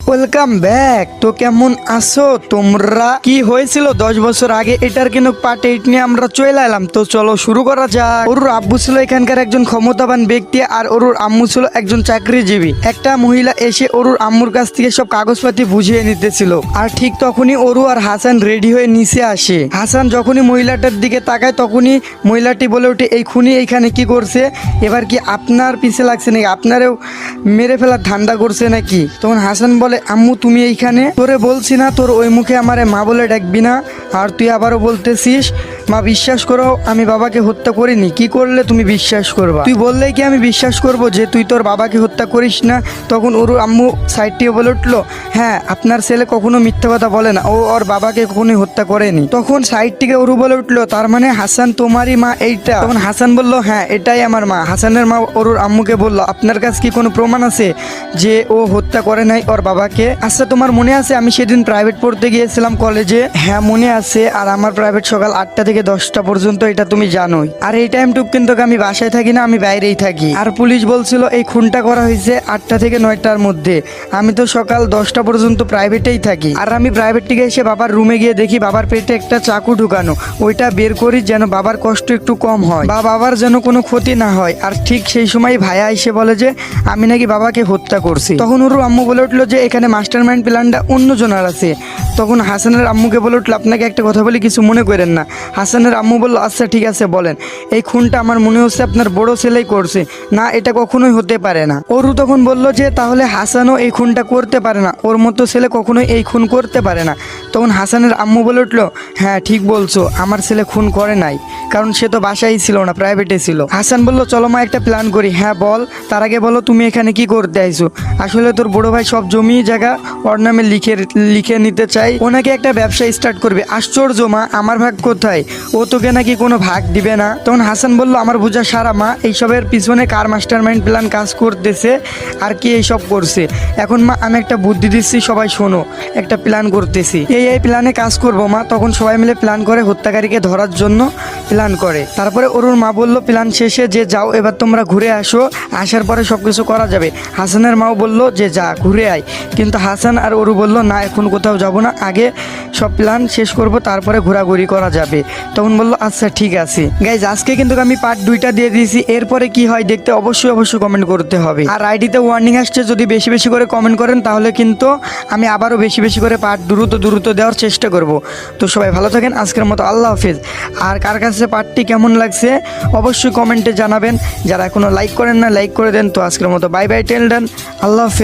Welcome back. তো কেমন আছো তোমরা? কি হয়েছিল 10 বছর আগে এটার কিন্তু পার্ট 8 নিয়ে আমরা চলে এলাম। তো চলো শুরু করা যাক। ওরুর আব্বু ছিল এখানকার একজন ক্ষমতাবান ব্যক্তি আর ওরুর আম্মু ছিল একজন চাকরিজীবী। একটা মহিলা এসে ওরুর আম্মুর কাছ থেকে সব কাগজপাতি বুঝিয়ে নিতেছিল। আর ঠিক তখনই ওরু আর হাসান রেডি হয়ে নিচে আসে। হাসান যখনই মহিলাটার দিকে তাকায় তখনই মহিলাটি বলে ওঠে, এই খুনি এইখানে কি করছে? এবার কি আপনার পিছে লাগছে নাকি? আপনারেও মেরে ফেলার ধান্দা করছে নাকি? তখন হাসান বলে, আম্মু তুমি এইখানে? তোরে বলছি না তোর ওই মুখে আমারে মা বলে ডাকবি না, আর তুই আবারও বলতেছিস মা। বিশ্বাস করো আমি বাবাকে হত্যা করিনি। কি করলে তুমি বিশ্বাস করবা? তুই বললেই কি আমি বিশ্বাস করব যে তুই তোর বাবাকে হত্যা করিস না? তখন ওর আম্মু সাইড থেকে বলে উঠলো, হ্যাঁ আপনার ছেলে কখনো মিথ্যা কথা বলে না, ও ওর বাবাকে কখনোই হত্যা করেনি। তখন সাইড থেকে ওরু বলে উঠলো, তার মানে হাসান তোমারই মা এইটা? তখন হাসান বলল, হ্যাঁ এটাই আমার মা। হাসানের মা ওরুর আম্মুকে বলল, আপনার কাছে কি কোনো প্রমাণ আছে যে ও হত্যা করে নাই ওর বাবাকে? আচ্ছা তোমার মনে আছে আমি সেদিন প্রাইভেট পড়তে গিয়েছিলাম কলেজে? হ্যাঁ মনে আছে। আর আমার প্রাইভেট সকাল 8টা থেকে 10টা পর্যন্ত, এটা তুমি জানোই। আর এই টাইমটুক কিন্তু আমি বাসায় থাকি না, আমি বাইরেই থাকি। আর পুলিশ বলছিল এই খুনটা করা হয়েছে 8টা থেকে 9টার মধ্যে। আমি তো সকাল 10টা পর্যন্ত প্রাইভেটেই থাকি। আর আমি প্রাইভেট থেকে এসে বাবার রুমে গিয়ে দেখি বাবার পেটে একটা চাকু ঢুকানো। ওইটা বের করি যেন বাবার কষ্ট একটু কম হয় বা বাবার যেন কোনো ক্ষতি না হয়। আর ঠিক সেই সময় ভাইয়া এসে বলে যে আমি নাকি বাবাকে হত্যা করছি। তখন ওর আম্মু বলে উঠলো যে এখানে মাস্টারমাইন্ড প্ল্যানটা অন্যজনের আছে। তখন হাসানের আম্মুকে বলে উঠলো, আপনাকে একটা কথা বলি, কিছু মনে করেন না। হাসানের আম্মু বলল, আচ্ছা ঠিক আছে বলেন। এই খুনটা আমার মনে হচ্ছে আপনার বড় ছেলেই করছে। না এটা কখনোই হতে পারে না। ওরু তখন বলল যে তাহলে হাসানও এই খুনটা করতে পারে না, ওর মতো ছেলে কখনোই এই খুন করতে পারে না। তখন হাসানের আম্মু বলে উঠলো, হ্যাঁ ঠিক বলছো, আমার ছেলে খুন করে নাই, কারণ সে তো বাসায় ছিল না, প্রাইভেটে ছিল। হাসান বলল, চলো মা একটা প্ল্যান করি। হ্যাঁ বল, তার আগে বলো তুমি এখানে কি করতে আইছো? আসলে তোর বড় ভাই সব জমি জায়গা ওর নামে লিখে নিতে চাই। ওনাকে একটা ব্যবসা স্টার্ট করবে। আশ্চর্য মা, আমার ভাগ কোথায়? ও তোকে নাকি কোনো ভাগ দিবে না? তখন হাসান বলল, আমার বোঝা সারা মা, এইসবের পিছনে কার মাস্টারমাইন্ড প্ল্যান কাজ করতেছে আর কি এইসব করছে। এখন মা আমি একটা বুদ্ধি দিচ্ছি, সবাই শোনো। একটা প্ল্যান করতেছি, এই প্ল্যানে কাজ করবো মা। তখন সবাই মিলে প্ল্যান করে হত্যাকারীকে ধরার জন্য প্ল্যান করে। তারপরে ওর মা বলল প্ল্যান শেষে যে যাও এবার তোমরা ঘুরে আসো, আসার পরে সব কিছু করা যাবে। হাসানের মাও বলল যে যা ঘুরে আয়, কিন্তু হাসান আর ওরু বলল না এখন কোথাও যাব না, আগে সব প্ল্যান শেষ করব তারপরে ঘোরাঘুরি করা যাবে। তখন বলল আচ্ছা ঠিক আছে। গাইজ আজকে কিন্তু আমি পার্ট 2টা দিয়ে দিয়েছি, এরপরে কি হয় দেখতে অবশ্যই কমেন্ট করতে হবে। আর আইডিতে ওয়ার্নিং আসছে, যদি বেশি বেশি করে কমেন্ট করেন তাহলে কিন্তু আমি আবারও বেশি বেশি করে পার্ট দ্রুত দেওয়ার চেষ্টা করব। তো সবাই ভালো থাকেন, আজকের মতো আল্লাহ হাফেজ। আর কার কাছে পার্টটি কেমন লাগছে অবশ্যই কমেন্টে জানাবেন। যারা এখনো লাইক করেন না লাইক করে দেন। তো আজকের মতো বাই বাই, টেল ডান, আল্লাহ হাফেজ।